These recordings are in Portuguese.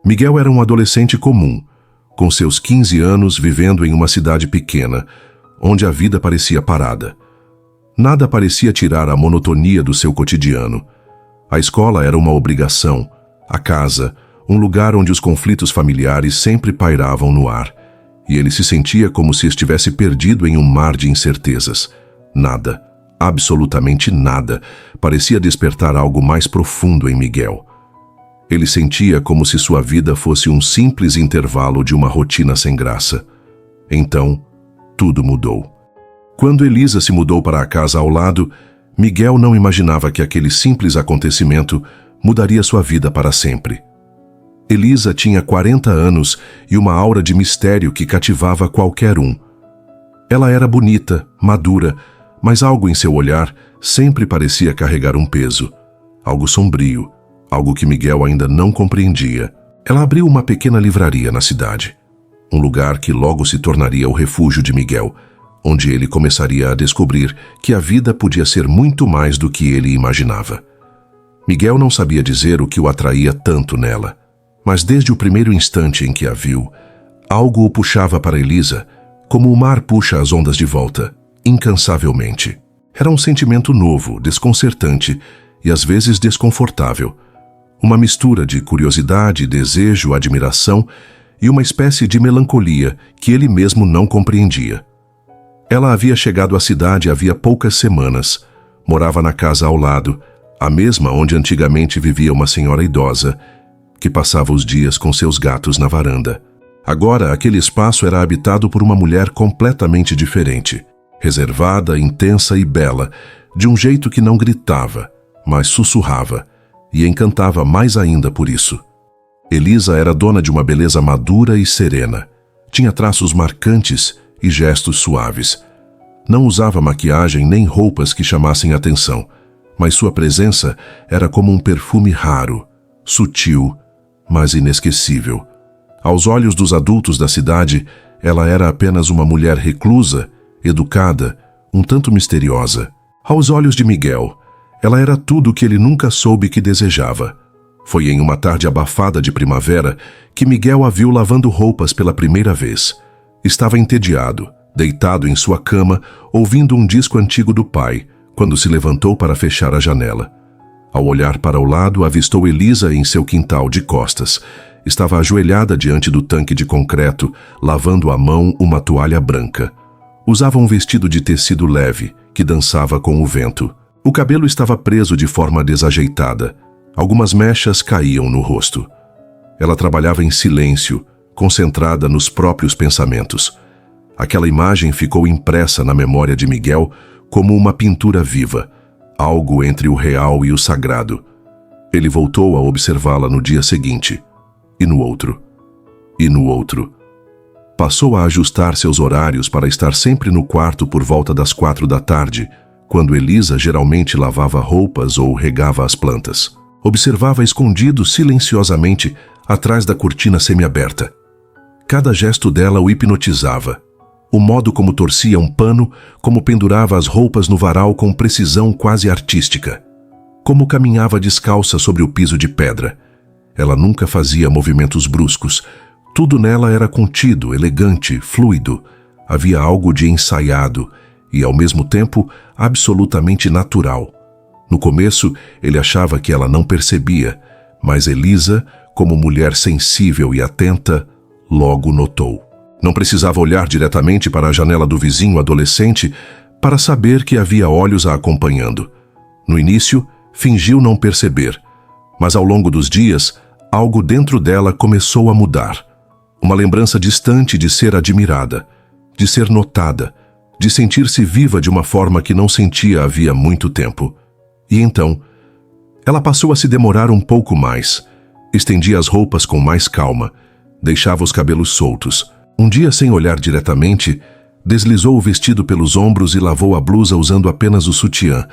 Miguel era um adolescente comum, com seus 15 anos vivendo em uma cidade pequena, onde a vida parecia parada. Nada parecia tirar a monotonia do seu cotidiano. A escola era uma obrigação, a casa, um lugar onde os conflitos familiares sempre pairavam no ar, e ele se sentia como se estivesse perdido em um mar de incertezas. Nada, absolutamente nada, parecia despertar algo mais profundo em Miguel. Ele sentia como se sua vida fosse um simples intervalo de uma rotina sem graça. Então, tudo mudou. Quando Elisa se mudou para a casa ao lado, Miguel não imaginava que aquele simples acontecimento mudaria sua vida para sempre. Elisa tinha 40 anos e uma aura de mistério que cativava qualquer um. Ela era bonita, madura, mas algo em seu olhar sempre parecia carregar um peso, algo sombrio, algo que Miguel ainda não compreendia. Ela abriu uma pequena livraria na cidade, um lugar que logo se tornaria o refúgio de Miguel, onde ele começaria a descobrir que a vida podia ser muito mais do que ele imaginava. Miguel não sabia dizer o que o atraía tanto nela, mas desde o primeiro instante em que a viu, algo o puxava para Elisa, como o mar puxa as ondas de volta, incansavelmente. Era um sentimento novo, desconcertante e às vezes desconfortável. Uma mistura de curiosidade, desejo, admiração e uma espécie de melancolia que ele mesmo não compreendia. Ela havia chegado à cidade havia poucas semanas, morava na casa ao lado, a mesma onde antigamente vivia uma senhora idosa, que passava os dias com seus gatos na varanda. Agora, aquele espaço era habitado por uma mulher completamente diferente, reservada, intensa e bela, de um jeito que não gritava, mas sussurrava, e encantava mais ainda por isso. Elisa era dona de uma beleza madura e serena. Tinha traços marcantes e gestos suaves. Não usava maquiagem nem roupas que chamassem atenção, mas sua presença era como um perfume raro, sutil, mas inesquecível. Aos olhos dos adultos da cidade, ela era apenas uma mulher reclusa, educada, um tanto misteriosa. Aos olhos de Miguel, ela era tudo o que ele nunca soube que desejava. Foi em uma tarde abafada de primavera que Miguel a viu lavando roupas pela primeira vez. Estava entediado, deitado em sua cama, ouvindo um disco antigo do pai, quando se levantou para fechar a janela. Ao olhar para o lado, avistou Elisa em seu quintal de costas. Estava ajoelhada diante do tanque de concreto, lavando à mão uma toalha branca. Usava um vestido de tecido leve, que dançava com o vento. O cabelo estava preso de forma desajeitada. Algumas mechas caíam no rosto. Ela trabalhava em silêncio, concentrada nos próprios pensamentos. Aquela imagem ficou impressa na memória de Miguel como uma pintura viva, algo entre o real e o sagrado. Ele voltou a observá-la no dia seguinte, e no outro, e no outro. Passou a ajustar seus horários para estar sempre no quarto por volta das 4 da tarde, quando Elisa geralmente lavava roupas ou regava as plantas. Observava escondido silenciosamente atrás da cortina semiaberta. Cada gesto dela o hipnotizava. O modo como torcia um pano, como pendurava as roupas no varal com precisão quase artística. Como caminhava descalça sobre o piso de pedra. Ela nunca fazia movimentos bruscos. Tudo nela era contido, elegante, fluido. Havia algo de ensaiado e, ao mesmo tempo, absolutamente natural. No começo, ele achava que ela não percebia, mas Elisa, como mulher sensível e atenta, logo notou. Não precisava olhar diretamente para a janela do vizinho adolescente para saber que havia olhos a acompanhando. No início, fingiu não perceber, mas ao longo dos dias, algo dentro dela começou a mudar. Uma lembrança distante de ser admirada, de ser notada, de sentir-se viva de uma forma que não sentia havia muito tempo. E então, ela passou a se demorar um pouco mais, estendia as roupas com mais calma, deixava os cabelos soltos. Um dia, sem olhar diretamente, deslizou o vestido pelos ombros e lavou a blusa usando apenas o sutiã,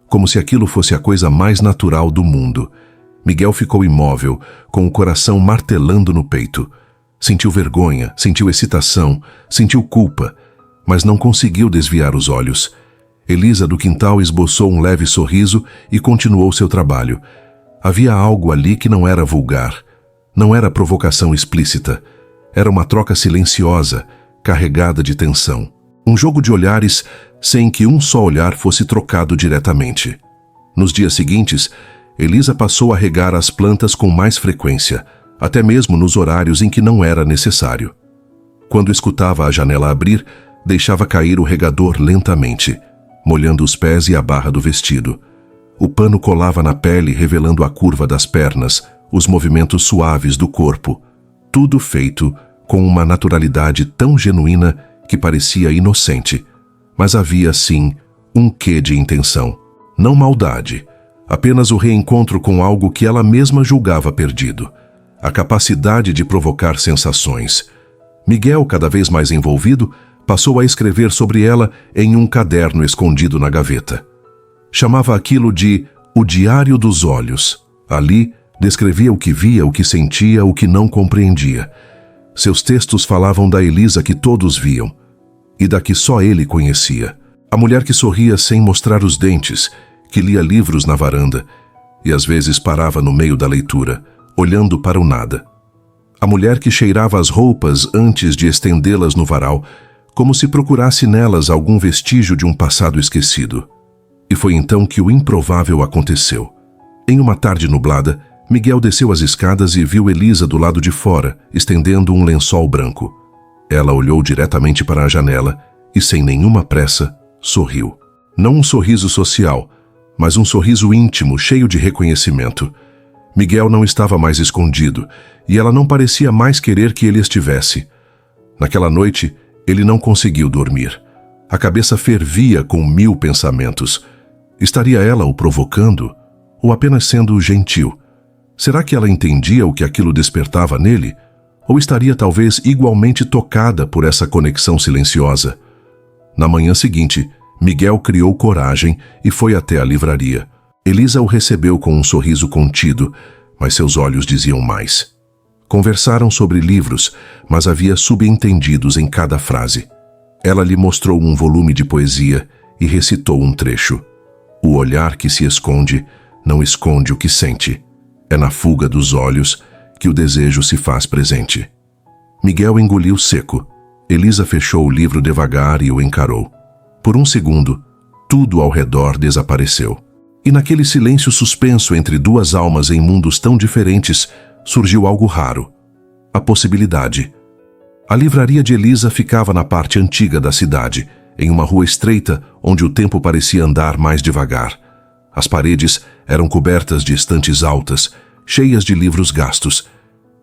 como se aquilo fosse a coisa mais natural do mundo. Miguel ficou imóvel, com o coração martelando no peito. Sentiu vergonha, sentiu excitação, sentiu culpa, mas não conseguiu desviar os olhos. Elisa do quintal esboçou um leve sorriso e continuou seu trabalho. Havia algo ali que não era vulgar. Não era provocação explícita. Era uma troca silenciosa, carregada de tensão. Um jogo de olhares sem que um só olhar fosse trocado diretamente. Nos dias seguintes, Elisa passou a regar as plantas com mais frequência, até mesmo nos horários em que não era necessário. Quando escutava a janela abrir, deixava cair o regador lentamente, molhando os pés e a barra do vestido. O pano colava na pele, revelando a curva das pernas, os movimentos suaves do corpo, tudo feito com uma naturalidade tão genuína que parecia inocente, mas havia, sim, um quê de intenção. Não maldade, apenas o reencontro com algo que ela mesma julgava perdido, a capacidade de provocar sensações. Miguel, cada vez mais envolvido, passou a escrever sobre ela em um caderno escondido na gaveta. Chamava aquilo de O Diário dos Olhos. Ali, descrevia o que via, o que sentia, o que não compreendia. Seus textos falavam da Elisa que todos viam, e da que só ele conhecia. A mulher que sorria sem mostrar os dentes, que lia livros na varanda, e às vezes parava no meio da leitura, olhando para o nada. A mulher que cheirava as roupas antes de estendê-las no varal, como se procurasse nelas algum vestígio de um passado esquecido. E foi então que o improvável aconteceu. Em uma tarde nublada, Miguel desceu as escadas e viu Elisa do lado de fora, estendendo um lençol branco. Ela olhou diretamente para a janela e, sem nenhuma pressa, sorriu. Não um sorriso social, mas um sorriso íntimo, cheio de reconhecimento. Miguel não estava mais escondido, e ela não parecia mais querer que ele estivesse. Naquela noite, ele não conseguiu dormir. A cabeça fervia com 1000 pensamentos. Estaria ela o provocando? Ou apenas sendo gentil? Será que ela entendia o que aquilo despertava nele? Ou estaria talvez igualmente tocada por essa conexão silenciosa? Na manhã seguinte, Miguel criou coragem e foi até a livraria. Elisa o recebeu com um sorriso contido, mas seus olhos diziam mais. Conversaram sobre livros, mas havia subentendidos em cada frase. Ela lhe mostrou um volume de poesia e recitou um trecho. O olhar que se esconde não esconde o que sente. É na fuga dos olhos que o desejo se faz presente. Miguel engoliu seco. Elisa fechou o livro devagar e o encarou. Por um segundo, tudo ao redor desapareceu. E naquele silêncio suspenso entre duas almas em mundos tão diferentes, surgiu algo raro. A possibilidade. A livraria de Elisa ficava na parte antiga da cidade, em uma rua estreita onde o tempo parecia andar mais devagar. As paredes eram cobertas de estantes altas, cheias de livros gastos,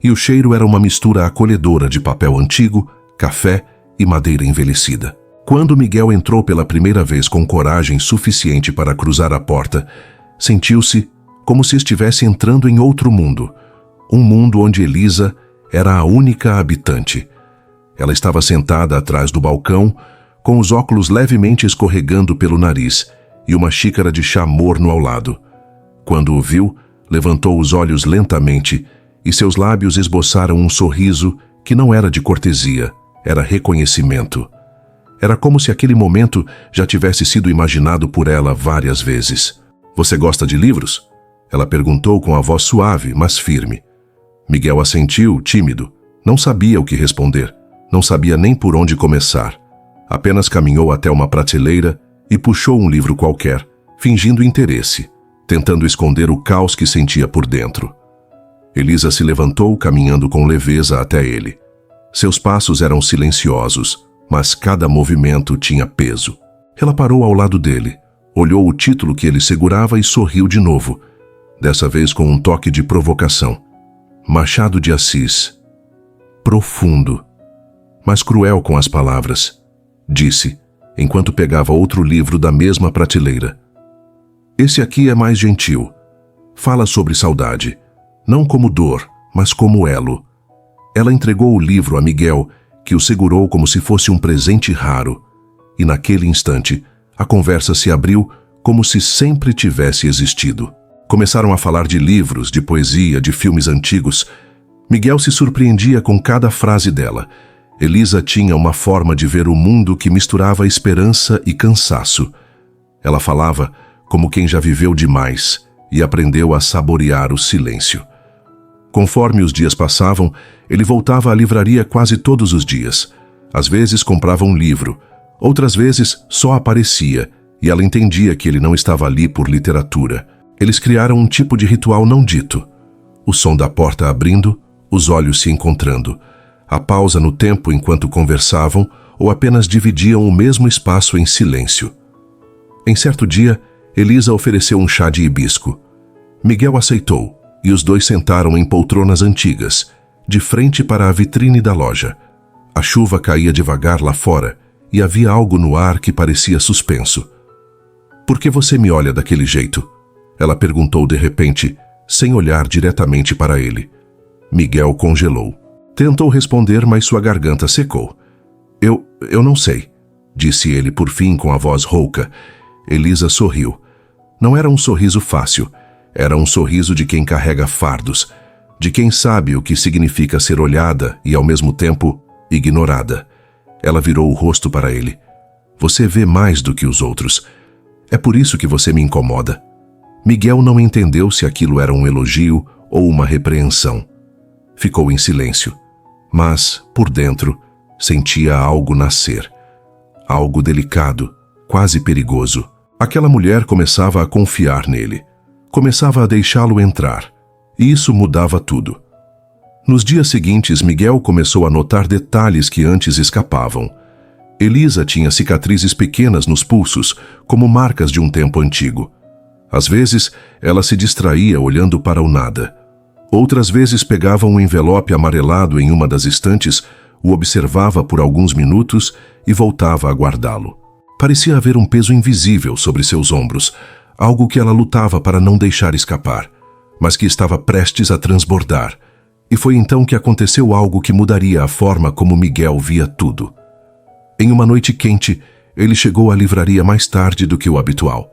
e o cheiro era uma mistura acolhedora de papel antigo, café e madeira envelhecida. Quando Miguel entrou pela primeira vez com coragem suficiente para cruzar a porta, sentiu-se como se estivesse entrando em outro mundo, um mundo onde Elisa era a única habitante. Ela estava sentada atrás do balcão, com os óculos levemente escorregando pelo nariz e uma xícara de chá morno ao lado. Quando o viu, levantou os olhos lentamente e seus lábios esboçaram um sorriso que não era de cortesia, era reconhecimento. Era como se aquele momento já tivesse sido imaginado por ela várias vezes. "Você gosta de livros?" Ela perguntou com a voz suave, mas firme. Miguel assentiu, tímido. Não sabia o que responder. Não sabia nem por onde começar. Apenas caminhou até uma prateleira e puxou um livro qualquer, fingindo interesse, tentando esconder o caos que sentia por dentro. Elisa se levantou, caminhando com leveza até ele. Seus passos eram silenciosos, mas cada movimento tinha peso. Ela parou ao lado dele, olhou o título que ele segurava e sorriu de novo, dessa vez com um toque de provocação. Machado de Assis. Profundo, mas cruel com as palavras, disse, enquanto pegava outro livro da mesma prateleira. Esse aqui é mais gentil. Fala sobre saudade, não como dor, mas como elo. Ela entregou o livro a Miguel, que o segurou como se fosse um presente raro, e naquele instante, a conversa se abriu como se sempre tivesse existido. Começaram a falar de livros, de poesia, de filmes antigos. Miguel se surpreendia com cada frase dela. Elisa tinha uma forma de ver o mundo que misturava esperança e cansaço. Ela falava como quem já viveu demais e aprendeu a saborear o silêncio. Conforme os dias passavam, ele voltava à livraria quase todos os dias. Às vezes comprava um livro, outras vezes só aparecia, e ela entendia que ele não estava ali por literatura. Eles criaram um tipo de ritual não dito. O som da porta abrindo, os olhos se encontrando, a pausa no tempo enquanto conversavam ou apenas dividiam o mesmo espaço em silêncio. Em certo dia, Elisa ofereceu um chá de hibisco. Miguel aceitou, e os dois sentaram em poltronas antigas, de frente para a vitrine da loja. A chuva caía devagar lá fora, e havia algo no ar que parecia suspenso. "Por que você me olha daquele jeito?" Ela perguntou de repente, sem olhar diretamente para ele. Miguel congelou. Tentou responder, mas sua garganta secou. Eu não sei", disse ele por fim com a voz rouca. Elisa sorriu. Não era um sorriso fácil. Era um sorriso de quem carrega fardos, de quem sabe o que significa ser olhada e, ao mesmo tempo, ignorada. Ela virou o rosto para ele. "Você vê mais do que os outros. É por isso que você me incomoda." Miguel não entendeu se aquilo era um elogio ou uma repreensão. Ficou em silêncio, mas, por dentro, sentia algo nascer. Algo delicado, quase perigoso. Aquela mulher começava a confiar nele. Começava a deixá-lo entrar. E isso mudava tudo. Nos dias seguintes, Miguel começou a notar detalhes que antes escapavam. Elisa tinha cicatrizes pequenas nos pulsos, como marcas de um tempo antigo. Às vezes, ela se distraía olhando para o nada. Outras vezes pegava um envelope amarelado em uma das estantes, o observava por alguns minutos e voltava a guardá-lo. Parecia haver um peso invisível sobre seus ombros, algo que ela lutava para não deixar escapar, mas que estava prestes a transbordar. E foi então que aconteceu algo que mudaria a forma como Miguel via tudo. Em uma noite quente, ele chegou à livraria mais tarde do que o habitual.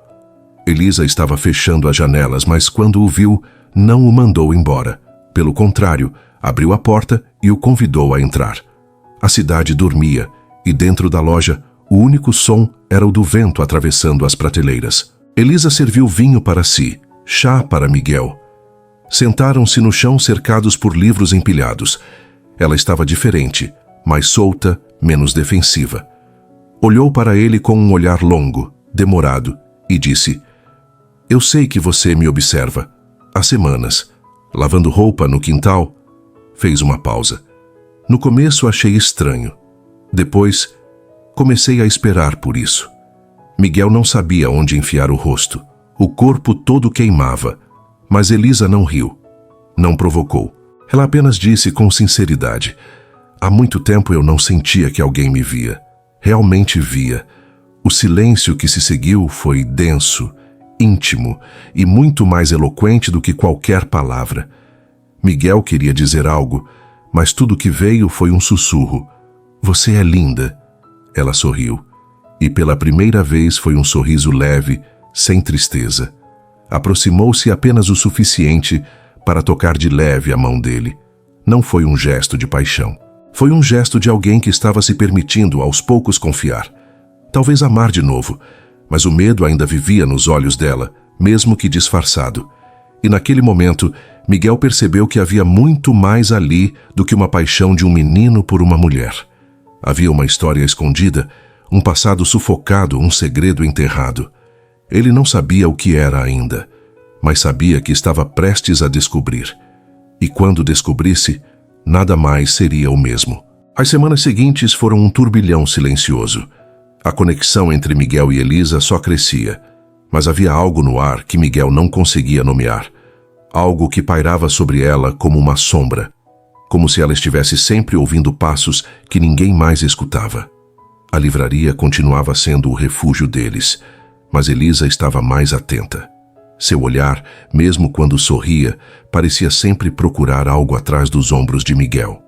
Elisa estava fechando as janelas, mas quando o viu, não o mandou embora. Pelo contrário, abriu a porta e o convidou a entrar. A cidade dormia, e dentro da loja, o único som era o do vento atravessando as prateleiras. Elisa serviu vinho para si, chá para Miguel. Sentaram-se no chão cercados por livros empilhados. Ela estava diferente, mais solta, menos defensiva. Olhou para ele com um olhar longo, demorado, e disse: "Eu sei que você me observa. Há semanas. Lavando roupa no quintal." Fez uma pausa. "No começo achei estranho. Depois, comecei a esperar por isso." Miguel não sabia onde enfiar o rosto. O corpo todo queimava. Mas Elisa não riu. Não provocou. Ela apenas disse com sinceridade: "Há muito tempo eu não sentia que alguém me via. Realmente via." O silêncio que se seguiu foi denso, íntimo e muito mais eloquente do que qualquer palavra. Miguel queria dizer algo, mas tudo que veio foi um sussurro. "Você é linda." Ela sorriu. E pela primeira vez foi um sorriso leve, sem tristeza. Aproximou-se apenas o suficiente para tocar de leve a mão dele. Não foi um gesto de paixão. Foi um gesto de alguém que estava se permitindo aos poucos confiar. Talvez amar de novo, mas o medo ainda vivia nos olhos dela, mesmo que disfarçado. E naquele momento, Miguel percebeu que havia muito mais ali do que uma paixão de um menino por uma mulher. Havia uma história escondida, um passado sufocado, um segredo enterrado. Ele não sabia o que era ainda, mas sabia que estava prestes a descobrir. E quando descobrisse, nada mais seria o mesmo. As semanas seguintes foram um turbilhão silencioso. A conexão entre Miguel e Elisa só crescia, mas havia algo no ar que Miguel não conseguia nomear. Algo que pairava sobre ela como uma sombra, como se ela estivesse sempre ouvindo passos que ninguém mais escutava. A livraria continuava sendo o refúgio deles, mas Elisa estava mais atenta. Seu olhar, mesmo quando sorria, parecia sempre procurar algo atrás dos ombros de Miguel,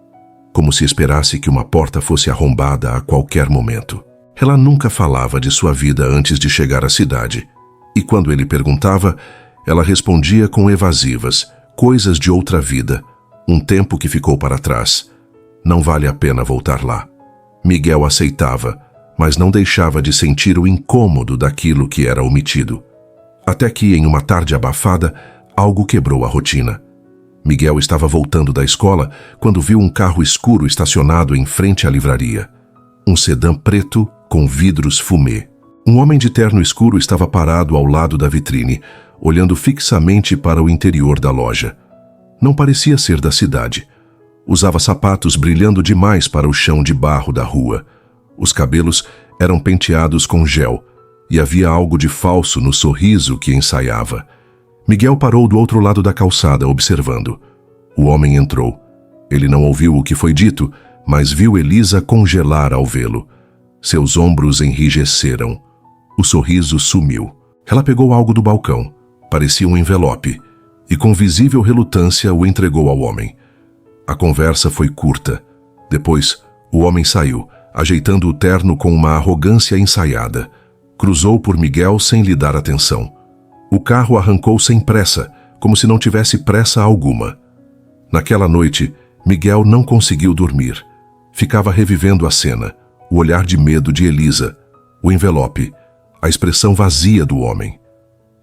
como se esperasse que uma porta fosse arrombada a qualquer momento. Ela nunca falava de sua vida antes de chegar à cidade, e quando ele perguntava, ela respondia com evasivas, coisas de outra vida, um tempo que ficou para trás. Não vale a pena voltar lá. Miguel aceitava, mas não deixava de sentir o incômodo daquilo que era omitido. Até que, em uma tarde abafada, algo quebrou a rotina. Miguel estava voltando da escola quando viu um carro escuro estacionado em frente à livraria. Um sedã preto com vidros fumê. Um homem de terno escuro estava parado ao lado da vitrine, olhando fixamente para o interior da loja. Não parecia ser da cidade. Usava sapatos brilhando demais para o chão de barro da rua. Os cabelos eram penteados com gel, e havia algo de falso no sorriso que ensaiava. Miguel parou do outro lado da calçada, observando. O homem entrou. Ele não ouviu o que foi dito, mas viu Elisa congelar ao vê-lo. Seus ombros enrijeceram. O sorriso sumiu. Ela pegou algo do balcão. Parecia um envelope. E com visível relutância o entregou ao homem. A conversa foi curta. Depois, o homem saiu, ajeitando o terno com uma arrogância ensaiada. Cruzou por Miguel sem lhe dar atenção. O carro arrancou sem pressa, como se não tivesse pressa alguma. Naquela noite, Miguel não conseguiu dormir. Ficava revivendo a cena, o olhar de medo de Elisa, o envelope, a expressão vazia do homem.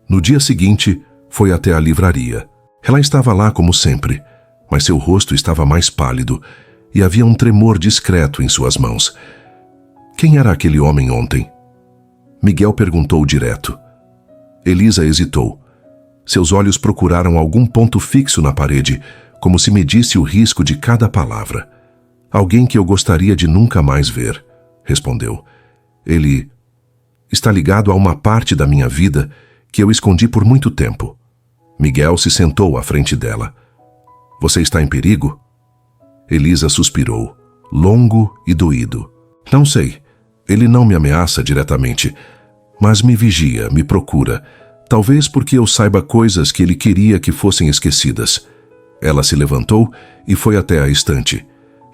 No dia seguinte, foi até a livraria. Ela estava lá como sempre, mas seu rosto estava mais pálido e havia um tremor discreto em suas mãos. Quem era aquele homem ontem? Miguel perguntou direto. Elisa hesitou. Seus olhos procuraram algum ponto fixo na parede, como se medisse o risco de cada palavra. Alguém que eu gostaria de nunca mais ver, respondeu. Ele está ligado a uma parte da minha vida que eu escondi por muito tempo. Miguel se sentou à frente dela. Você está em perigo? Elisa suspirou, longo e doído. Não sei. Ele não me ameaça diretamente, mas me vigia, me procura, talvez porque eu saiba coisas que ele queria que fossem esquecidas. Ela se levantou e foi até a estante.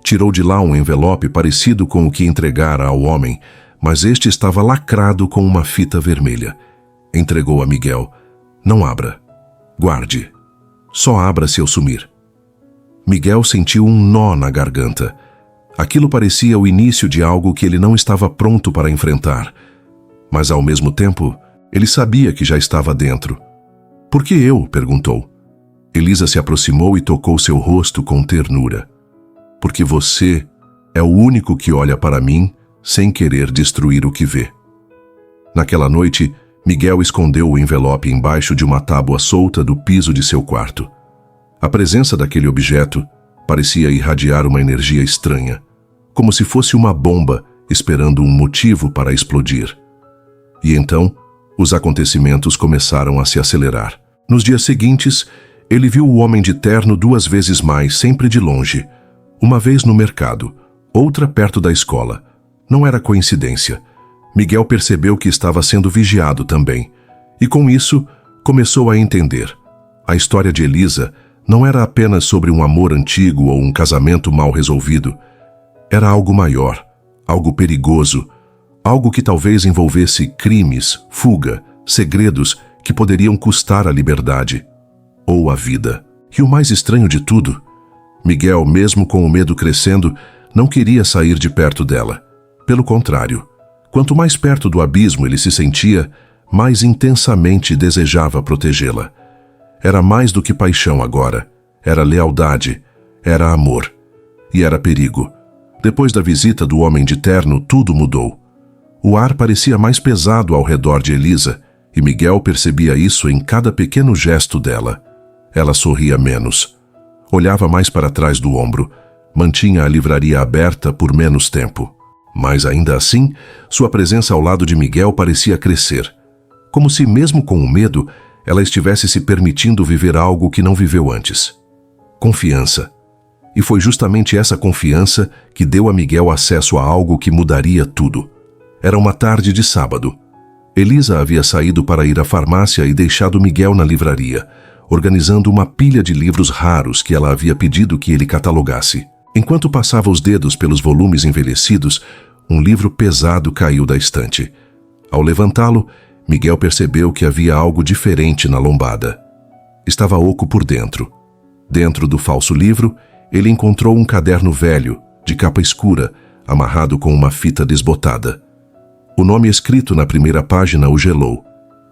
Tirou de lá um envelope parecido com o que entregara ao homem, mas este estava lacrado com uma fita vermelha. Entregou a Miguel. Não abra. Guarde. Só abra se eu sumir. Miguel sentiu um nó na garganta. Aquilo parecia o início de algo que ele não estava pronto para enfrentar. Mas, ao mesmo tempo, ele sabia que já estava dentro. Por que eu? Perguntou. Elisa se aproximou e tocou seu rosto com ternura. Porque você é o único que olha para mim sem querer destruir o que vê. Naquela noite, Miguel escondeu o envelope embaixo de uma tábua solta do piso de seu quarto. A presença daquele objeto parecia irradiar uma energia estranha, como se fosse uma bomba esperando um motivo para explodir. E então, os acontecimentos começaram a se acelerar. Nos dias seguintes, ele viu o homem de terno 2 vezes mais, sempre de longe. Uma vez no mercado, outra perto da escola. Não era coincidência. Miguel percebeu que estava sendo vigiado também. E com isso, começou a entender. A história de Elisa não era apenas sobre um amor antigo ou um casamento mal resolvido. Era algo maior, algo perigoso, algo que talvez envolvesse crimes, fuga, segredos que poderiam custar a liberdade ou a vida. E o mais estranho de tudo, Miguel, mesmo com o medo crescendo, não queria sair de perto dela. Pelo contrário, quanto mais perto do abismo ele se sentia, mais intensamente desejava protegê-la. Era mais do que paixão agora. Era lealdade, era amor. E era perigo. Depois da visita do homem de terno, tudo mudou. O ar parecia mais pesado ao redor de Elisa, e Miguel percebia isso em cada pequeno gesto dela. Ela sorria menos. Olhava mais para trás do ombro. Mantinha a livraria aberta por menos tempo. Mas ainda assim, sua presença ao lado de Miguel parecia crescer. Como se, mesmo com o medo, ela estivesse se permitindo viver algo que não viveu antes. Confiança. E foi justamente essa confiança que deu a Miguel acesso a algo que mudaria tudo. Era uma tarde de sábado. Elisa havia saído para ir à farmácia e deixado Miguel na livraria, organizando uma pilha de livros raros que ela havia pedido que ele catalogasse. Enquanto passava os dedos pelos volumes envelhecidos, um livro pesado caiu da estante. Ao levantá-lo, Miguel percebeu que havia algo diferente na lombada. Estava oco por dentro. Dentro do falso livro, ele encontrou um caderno velho, de capa escura, amarrado com uma fita desbotada. O nome escrito na primeira página o gelou.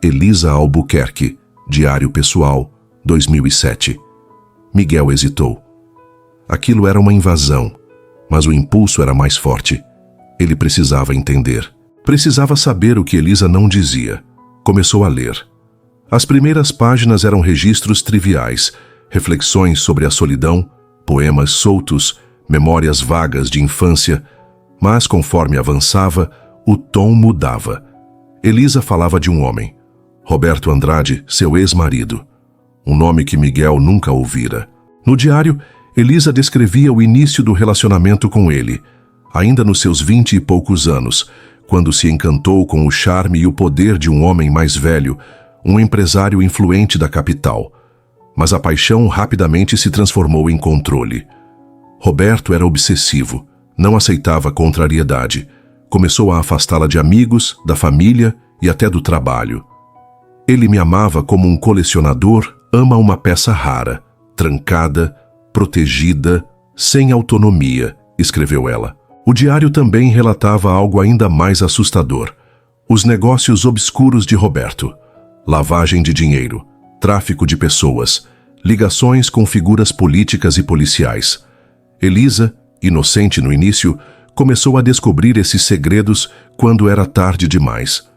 Elisa Albuquerque, Diário Pessoal, 2007. Miguel hesitou. Aquilo era uma invasão, mas o impulso era mais forte. Ele precisava entender. Precisava saber o que Elisa não dizia. Começou a ler. As primeiras páginas eram registros triviais, reflexões sobre a solidão, poemas soltos, memórias vagas de infância, mas conforme avançava, o tom mudava. Elisa falava de um homem, Roberto Andrade, seu ex-marido, um nome que Miguel nunca ouvira. No diário, Elisa descrevia o início do relacionamento com ele, ainda nos seus 20 e poucos anos, quando se encantou com o charme e o poder de um homem mais velho, um empresário influente da capital. Mas a paixão rapidamente se transformou em controle. Roberto era obsessivo, não aceitava contrariedade. Começou a afastá-la de amigos, da família e até do trabalho. Ele me amava como um colecionador ama uma peça rara, trancada, protegida, sem autonomia, escreveu ela. O diário também relatava algo ainda mais assustador: os negócios obscuros de Roberto. Lavagem de dinheiro, tráfico de pessoas, ligações com figuras políticas e policiais. Elisa, inocente no início, começou a descobrir esses segredos quando era tarde demais.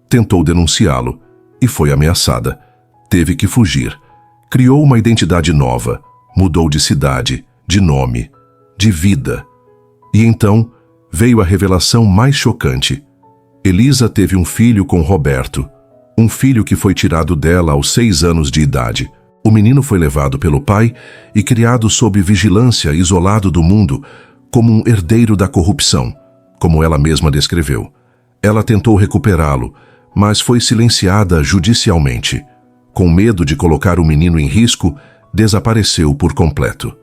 Tentou denunciá-lo e foi ameaçada. Teve que fugir. Criou uma identidade nova, mudou de cidade, de nome, de vida. E então veio a revelação mais chocante. Elisa teve um filho com Roberto, um filho que foi tirado dela aos 6 anos de idade. O menino foi levado pelo pai e criado sob vigilância, isolado do mundo, como um herdeiro da corrupção, como ela mesma descreveu. Ela tentou recuperá-lo, mas foi silenciada judicialmente. Com medo de colocar o menino em risco, desapareceu por completo.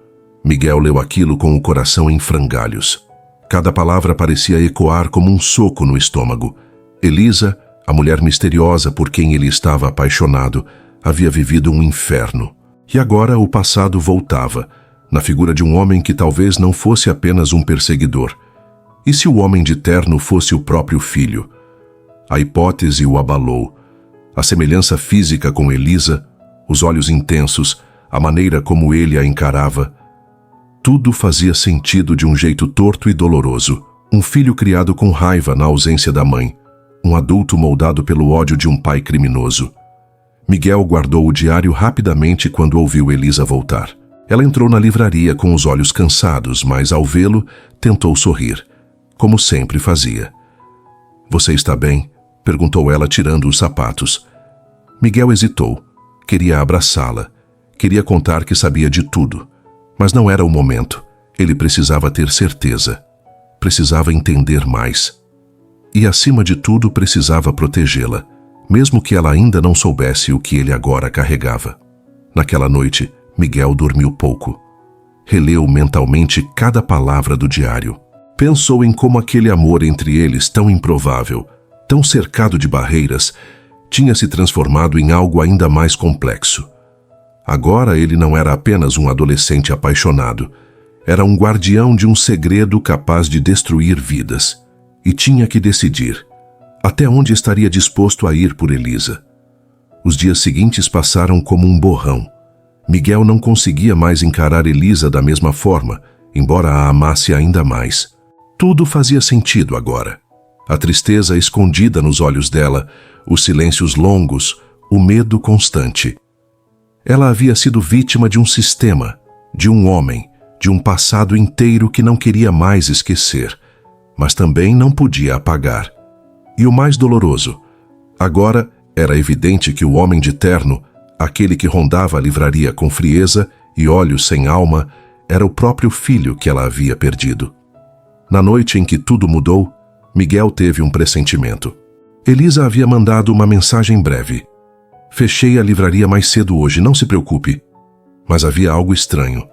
Miguel leu aquilo com o coração em frangalhos. Cada palavra parecia ecoar como um soco no estômago. Elisa, a mulher misteriosa por quem ele estava apaixonado, havia vivido um inferno. E agora o passado voltava, na figura de um homem que talvez não fosse apenas um perseguidor. E se o homem de terno fosse o próprio filho? A hipótese o abalou. A semelhança física com Elisa, os olhos intensos, a maneira como ele a encarava, tudo fazia sentido de um jeito torto e doloroso. Um filho criado com raiva na ausência da mãe, um adulto moldado pelo ódio de um pai criminoso. Miguel guardou o diário rapidamente quando ouviu Elisa voltar. Ela entrou na livraria com os olhos cansados, mas ao vê-lo, tentou sorrir, como sempre fazia. "Você está bem?" perguntou ela, tirando os sapatos. Miguel hesitou. Queria abraçá-la. Queria contar que sabia de tudo. Mas não era o momento. Ele precisava ter certeza. Precisava entender mais. E, acima de tudo, precisava protegê-la, mesmo que ela ainda não soubesse o que ele agora carregava. Naquela noite, Miguel dormiu pouco. Releu mentalmente cada palavra do diário. Pensou em como aquele amor entre eles, tão improvável, tão cercado de barreiras, tinha se transformado em algo ainda mais complexo. Agora ele não era apenas um adolescente apaixonado. Era um guardião de um segredo capaz de destruir vidas. E tinha que decidir até onde estaria disposto a ir por Elisa. Os dias seguintes passaram como um borrão. Miguel não conseguia mais encarar Elisa da mesma forma, embora a amasse ainda mais. Tudo fazia sentido agora. A tristeza escondida nos olhos dela, os silêncios longos, o medo constante. Ela havia sido vítima de um sistema, de um homem, de um passado inteiro que não queria mais esquecer, mas também não podia apagar. E o mais doloroso, agora era evidente que o homem de terno, aquele que rondava a livraria com frieza e olhos sem alma, era o próprio filho que ela havia perdido. Na noite em que tudo mudou, Miguel teve um pressentimento. Elisa havia mandado uma mensagem breve. "Fechei a livraria mais cedo hoje, não se preocupe." Mas havia algo estranho.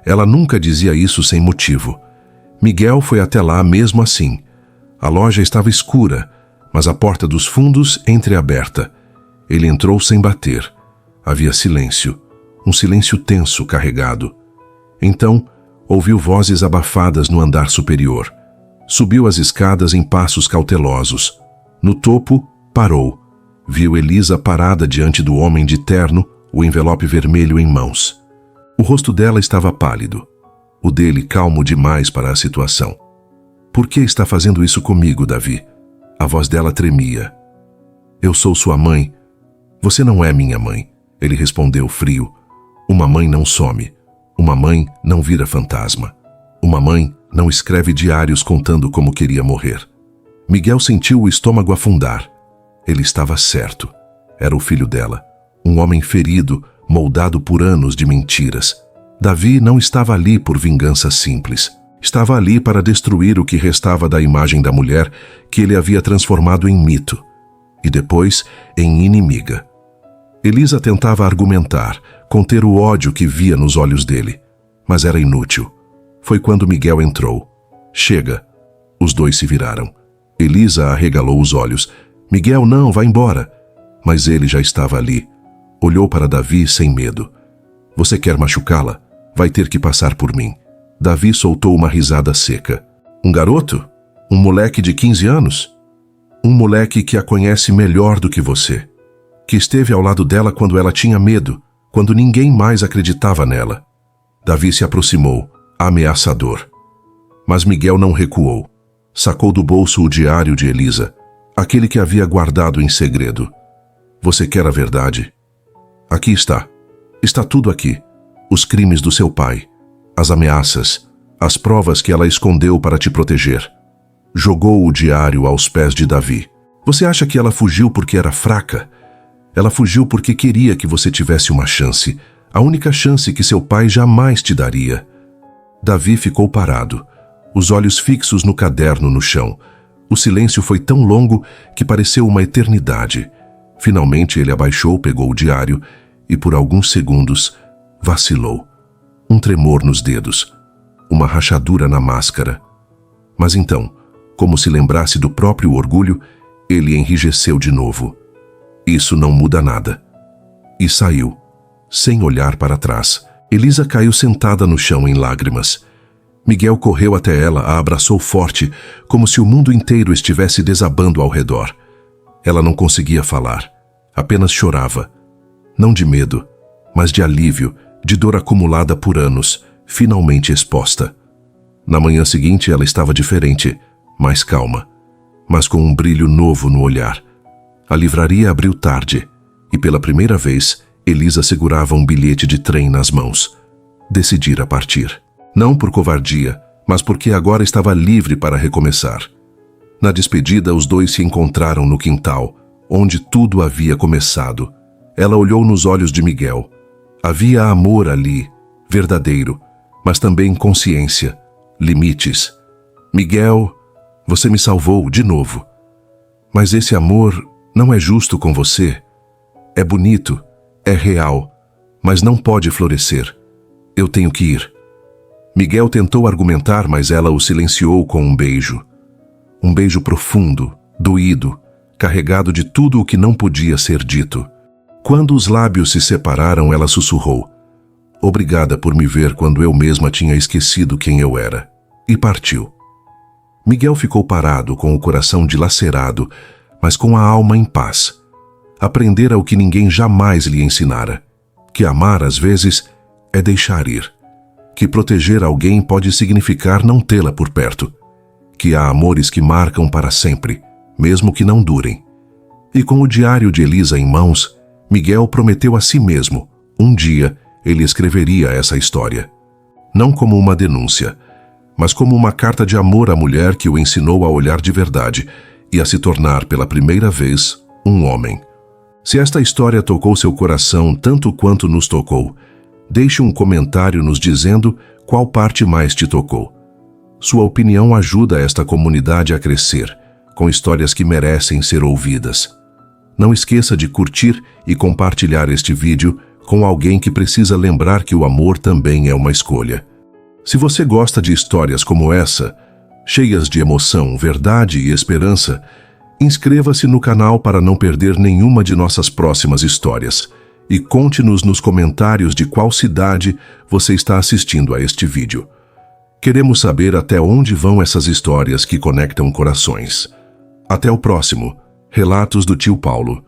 Ela nunca dizia isso sem motivo. Miguel foi até lá mesmo assim. A loja estava escura, mas a porta dos fundos entreaberta. Ele entrou sem bater. Havia silêncio, um silêncio tenso, carregado. Então, ouviu vozes abafadas no andar superior. Subiu as escadas em passos cautelosos. No topo, parou. Viu Elisa parada diante do homem de terno, o envelope vermelho em mãos. O rosto dela estava pálido, o dele calmo demais para a situação. Por que está fazendo isso comigo, Davi? A voz dela tremia. Eu sou sua mãe. Você não é minha mãe, ele respondeu frio. Uma mãe não some. Uma mãe não vira fantasma. Uma mãe não escreve diários contando como queria morrer. Miguel sentiu o estômago afundar. Ele estava certo. Era o filho dela, um homem ferido, moldado por anos de mentiras. Davi não estava ali por vingança simples. Estava ali para destruir o que restava da imagem da mulher que ele havia transformado em mito e depois em inimiga. Elisa tentava argumentar, conter o ódio que via nos olhos dele, mas era inútil. Foi quando Miguel entrou. Chega. Os dois se viraram. Elisa arregalou os olhos. Miguel, não, vá embora. Mas ele já estava ali. Olhou para Davi sem medo. Você quer machucá-la? Vai ter que passar por mim. Davi soltou uma risada seca. Um garoto? Um moleque de 15 anos? Um moleque que a conhece melhor do que você. Que esteve ao lado dela quando ela tinha medo, quando ninguém mais acreditava nela. Davi se aproximou, ameaçador. Mas Miguel não recuou. Sacou do bolso o diário de Elisa, aquele que havia guardado em segredo. Você quer a verdade? Aqui está. Está tudo aqui. Os crimes do seu pai, as ameaças, as provas que ela escondeu para te proteger. Jogou o diário aos pés de Davi. Você acha que ela fugiu porque era fraca? Ela fugiu porque queria que você tivesse uma chance, a única chance que seu pai jamais te daria. Davi ficou parado, os olhos fixos no caderno no chão. O silêncio foi tão longo que pareceu uma eternidade. Finalmente ele abaixou, pegou o diário e por alguns segundos vacilou. Um tremor nos dedos, uma rachadura na máscara. Mas então, como se lembrasse do próprio orgulho, ele enrijeceu de novo. Isso não muda nada. E saiu, sem olhar para trás. Elisa caiu sentada no chão em lágrimas. Miguel correu até ela, a abraçou forte, como se o mundo inteiro estivesse desabando ao redor. Ela não conseguia falar, apenas chorava. Não de medo, mas de alívio, de dor acumulada por anos, finalmente exposta. Na manhã seguinte ela estava diferente, mais calma, mas com um brilho novo no olhar. A livraria abriu tarde, e pela primeira vez, Elisa segurava um bilhete de trem nas mãos. Decidira partir. Não por covardia, mas porque agora estava livre para recomeçar. Na despedida, os dois se encontraram no quintal, onde tudo havia começado. Ela olhou nos olhos de Miguel. Havia amor ali, verdadeiro, mas também consciência, limites. Miguel, você me salvou de novo. Mas esse amor não é justo com você. É bonito, é real, mas não pode florescer. Eu tenho que ir. Miguel tentou argumentar, mas ela o silenciou com um beijo. Um beijo profundo, doído, carregado de tudo o que não podia ser dito. Quando os lábios se separaram, ela sussurrou: obrigada por me ver quando eu mesma tinha esquecido quem eu era. E partiu. Miguel ficou parado, com o coração dilacerado, mas com a alma em paz. Aprendera o que ninguém jamais lhe ensinara: que amar, às vezes, é deixar ir. Que proteger alguém pode significar não tê-la por perto. Que há amores que marcam para sempre, mesmo que não durem. E com o diário de Elisa em mãos, Miguel prometeu a si mesmo, um dia ele escreveria essa história. Não como uma denúncia, mas como uma carta de amor à mulher que o ensinou a olhar de verdade e a se tornar pela primeira vez um homem. Se esta história tocou seu coração tanto quanto nos tocou, deixe um comentário nos dizendo qual parte mais te tocou. Sua opinião ajuda esta comunidade a crescer, com histórias que merecem ser ouvidas. Não esqueça de curtir e compartilhar este vídeo com alguém que precisa lembrar que o amor também é uma escolha. Se você gosta de histórias como essa, cheias de emoção, verdade e esperança, inscreva-se no canal para não perder nenhuma de nossas próximas histórias. E conte-nos nos comentários de qual cidade você está assistindo a este vídeo. Queremos saber até onde vão essas histórias que conectam corações. Até o próximo. Relatos do Tio Paulo.